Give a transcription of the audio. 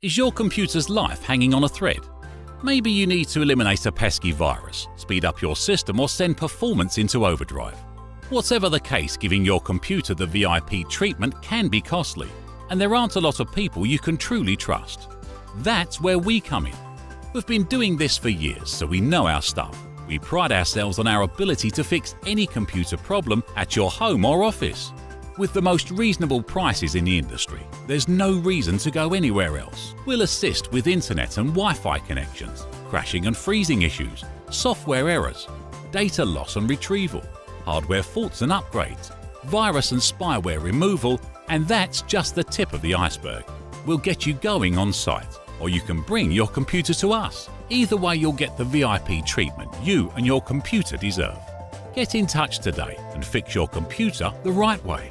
Is your computer's life hanging on a thread? Maybe you need to eliminate a pesky virus, speed up your system, or send performance into overdrive. Whatever the case, giving your computer the VIP treatment can be costly, and there aren't a lot of people you can truly trust. That's where we come in. We've been doing this for years, so we know our stuff. We pride ourselves on our ability to fix any computer problem at your home or office. With the most reasonable prices in the industry, there's no reason to go anywhere else. We'll assist with internet and Wi-Fi connections, crashing and freezing issues, software errors, data loss and retrieval, hardware faults and upgrades, virus and spyware removal, and that's just the tip of the iceberg. We'll get you going on site, or you can bring your computer to us. Either way, you'll get the VIP treatment you and your computer deserve. Get in touch today and fix your computer the right way.